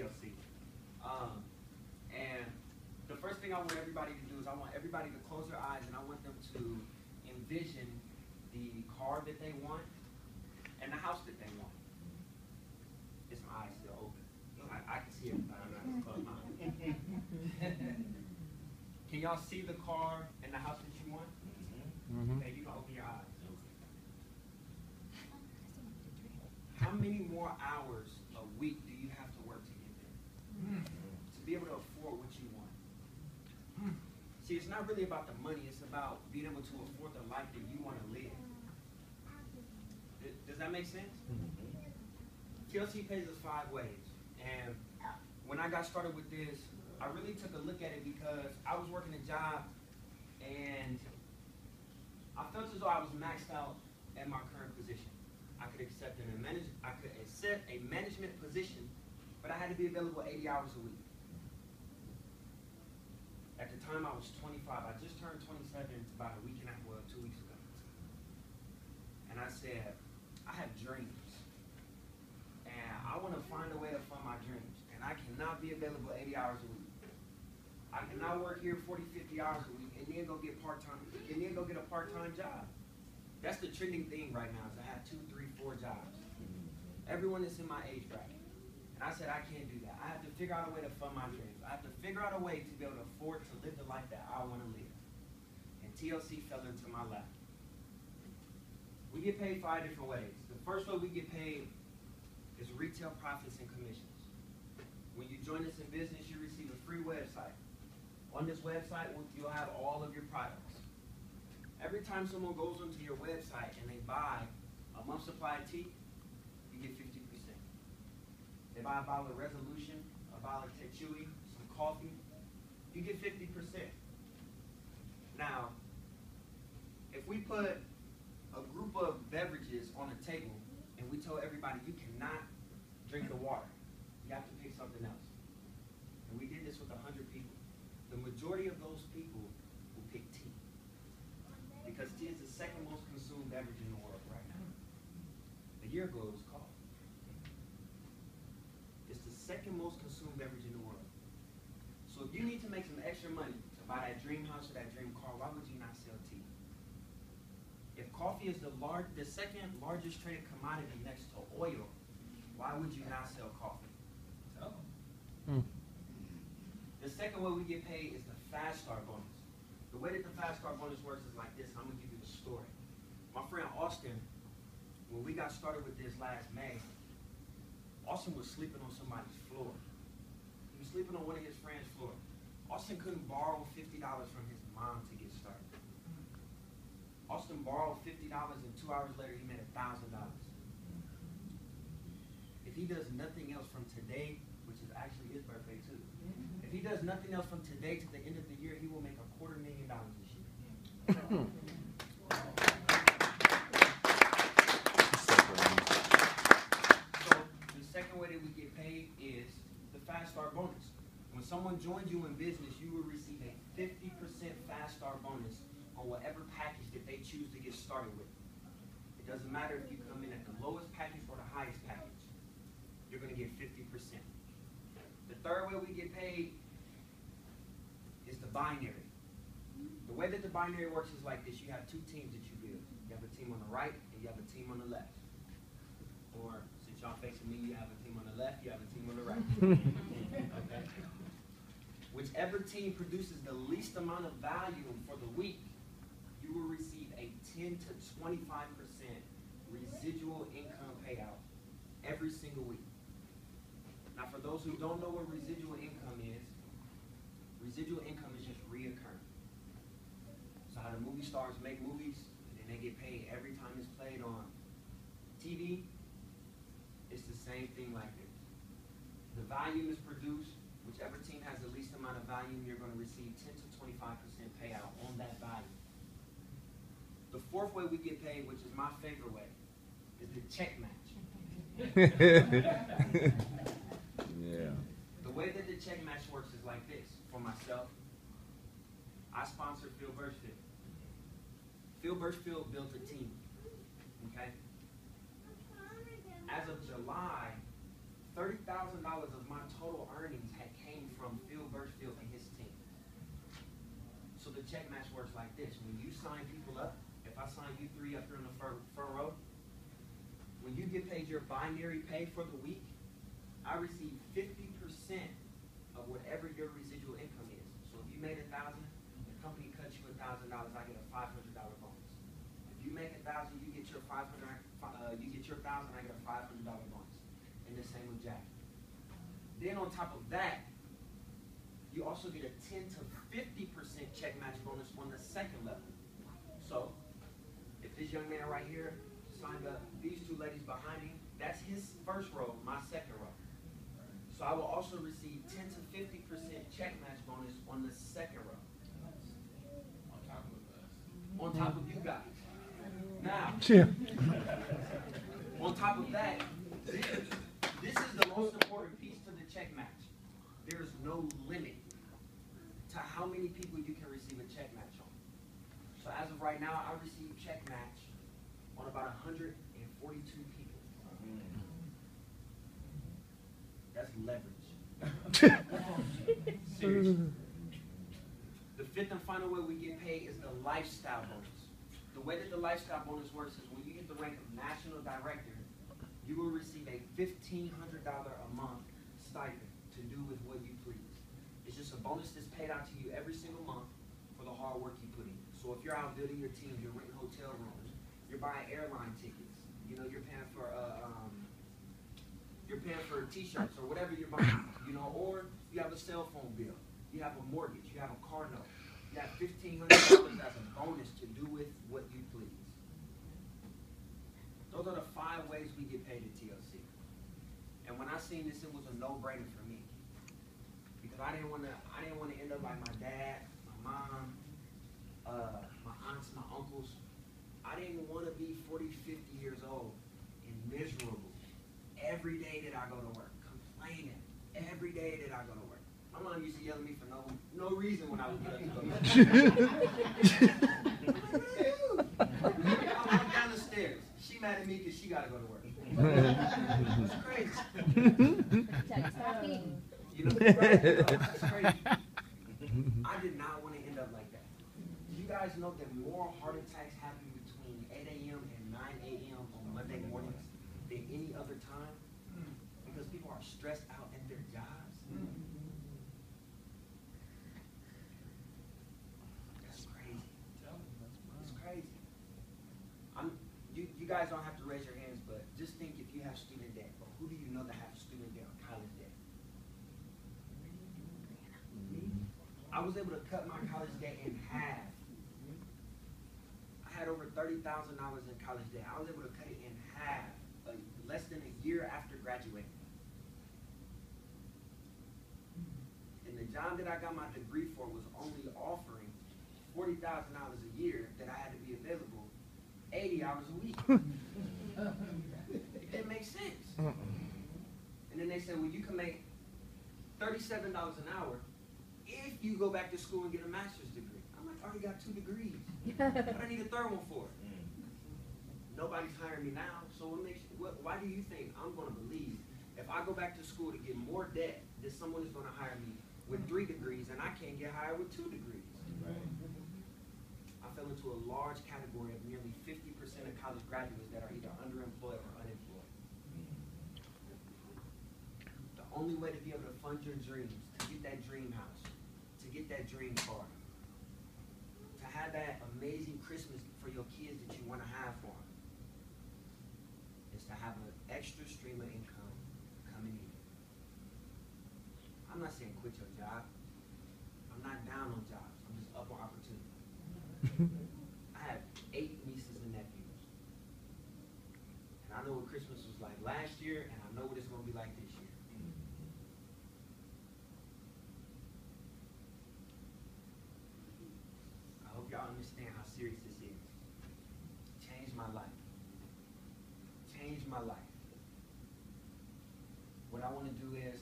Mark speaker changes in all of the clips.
Speaker 1: TLC. And the first thing I want everybody to do is I want everybody to close their eyes, and I want them to envision the car that they want and the house that they want. Is my eyes still open? I can see it. I don't know how to close my eyes. Can y'all see the car and the house that you want? Mm-hmm. Okay, you can open your eyes. How many more hours a week do you have to work to get there? To be able to afford what you want. See, it's not really about the money. It's about being able to afford the life that you want to live. Does that make sense? TLC pays us 5 ways. And when I got started with this, I really took a look at it because I was working a job and I felt as though I was maxed out at my current position. I could accept a management position, but I had to be available 80 hours a week. At the time I was 25. I just turned 27 about a week and a half, well, 2 weeks ago. And I said, I have dreams. And I want to find a way to fund my dreams. And I cannot be available 80 hours a week. I cannot work here 40, 50 hours a week and then go get part-time, and then go get a part-time job. That's the trending thing right now, is I have 2, 3, 4 jobs. Everyone is in my age bracket. And I said, I can't do that. I have to figure out a way to fund my dreams. I have to figure out a way to be able to afford to live the life that I want to live. And TLC fell into my lap. We get paid 5 different ways. The first way we get paid is retail profits and commissions. When you join us in business, you receive a free website. On this website, you'll have all of your products. Every time someone goes onto your website and they buy a month's supply of tea, you get 50%. They buy a bottle of Resolution, a bottle of Tetui, some coffee, you get 50%. Now, if we put a group of beverages on a table and we tell everybody you cannot drink the water, you have to pick something else. And we did this with 100 people. The majority of those people will pick tea. Because tea is the second most consumed beverage in the world right now. A year ago it was coffee. It's the second most consumed beverage in the world. So if you need to make some extra money to buy that dream house or that dream car, why would you not sell tea? If coffee is the second largest traded commodity next to oil, why would you not sell coffee? The second way we get paid is the Fast Start bonus. The way that the Fast Start bonus works is like this. I'm going to give you the story. My friend Austin, when we got started with this last May, Austin was sleeping on somebody's floor. He was sleeping on one of his friend's floor. Austin couldn't borrow $50 from his mom to get started. Austin borrowed $50 and 2 hours later he made $1,000. If he does nothing else from today, which is actually his birthday too, if he does nothing else from today to the end of the year, he will make $250,000 this year. So the second way that we get paid is the Fast Start bonus. When someone joins you in business, you will receive a 50% Fast Start bonus on whatever package that they choose to get started with. It doesn't matter if you come in at the lowest package or the highest package. You're going to get 50%. The third way we get paid is the binary. The way that the binary works is like this. You have 2 teams that you build. You have a team on the right and you have a team on the left. Or since y'all facing me, you have a team on the left, you have a team on the right. Okay? Whichever team produces the least amount of value for the week, you will receive a 10 to 25% residual income payout every single week. Now, for those who don't know what residual income is just reoccurring. So how the movie stars make movies, and then they get paid every time it's played on TV, it's the same thing like this. The volume is produced. Whichever team has the least amount of volume, you're going to receive 10 to 25% payout on that volume. The fourth way we get paid, which is my favorite way, is the check match.
Speaker 2: Yeah.
Speaker 1: The way that the check match works is like this. For myself, I sponsor Phil Birchfield. Phil Birchfield built a team. Okay? As of July, $30,000 of my total earnings had came from Phil Birchfield and his team. So the check match works like this. When you sign people up, if I sign you 3 up here in the front row, when you get paid your binary pay for the week, I receive 50% of whatever your residual income is. So if you made $1,000, the company cuts you $1,000, I get a $500 bonus. If you make $1,000, you get your $1,000, I get a $500 bonus. And the same with Jack. Then on top of that, you also get a 10 to 50% check match bonus on the second level. So if this young man right here signed up, these 2 ladies behind me, that's his first row, my second row. So I will also receive 10 to 50% check match bonus on the second row. On top of you guys. Now, on top of that, this is the most important piece to the check match. There is no limit to how many people you can receive a check match on. So as of right now, I receive check match on about 142 people. That's leverage. Seriously. The 5th and final way we get paid is the lifestyle bonus. The way that the lifestyle bonus works is when you get the rank of national director, you will receive a $1,500 a month stipend to do with what you please. It's just a bonus that's paid out to you every single month for the hard work you put in. So if you're out building your team, you're renting hotel rooms, you're buying airline tickets, you know, you're paying for t-shirts or whatever you're buying, you know, or you have a cell phone bill, you have a mortgage, you have a car note, you have $1,500 as a bonus to do with what you please. Those are the 5 ways we get paid at TLC. And when I seen this, it was a no-brainer for me. Because I didn't want to end up like my dad, my mom, my aunts, my uncles. I didn't want to be 40, 50 years old and miserable every day that I go to work, complaining every day that I go to work. My mom used to yell at me for no reason when I would get up to go to work. I walk down the stairs. She mad at me because she got to go to work. It's crazy. You know, right? It's crazy. I did not want to end up like that. Do you guys know that more heart attacks happen between 8 a.m. and 9 a.m. on Monday mornings than any other time? Because people are stressed out at their jobs. That's crazy. It's crazy. You guys don't have to raise your hands, but just think if you have student debt, or who do you know that have student debt or college debt? I was able to cut my college debt in half. I had over $30,000 in college debt. I was able to cut it in half, less than a year after graduating. And the job that I got my degree for was only offering $40,000 a year that I had to be available 80 hours a week. It didn't make sense. And then they said, well, you can make $37 an hour if you go back to school and get a master's degree. I'm like, I already got 2 degrees. What I need a 3rd one for? Nobody's hiring me now, so why do you think I'm going to believe if I go back to school to get more debt that someone is going to hire me with 3 degrees and I can't get hired with 2 degrees? Right. I fell into a large category of nearly 50% of college graduates that are either underemployed or unemployed. The only way to be able to fund your dreams, to get that dream house, to get that dream car, to have that amazing Christmas for your kids that you want to have for them, is to have an extra stream of income coming in. I'm not saying quit your job. I'm not down on jobs. I'm just up on opportunity. I have 8 nieces and nephews. And I know what Christmas was like last year, and I know what it's going to be like this year. I hope y'all understand how serious this is. Changed my life. Changed my life. What I want to do is,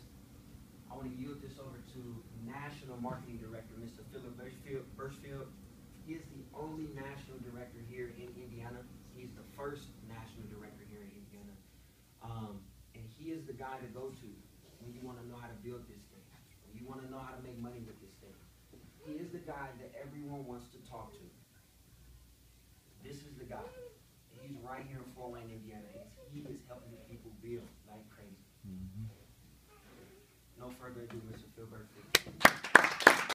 Speaker 1: I want to yield this over to National Marketing Director, Mr. Philip Birchfield. He is the only national director here in Indiana. He's the first national director here in Indiana. And he is the guy guy to go to when you want to know how to build this thing, when you want to know how to make money with this thing. He is the guy that everyone wants to talk to. This is the guy. He's right here in Fort Wayne, Indiana. He is helping people build like crazy. No further ado, Mr. Philbert, please.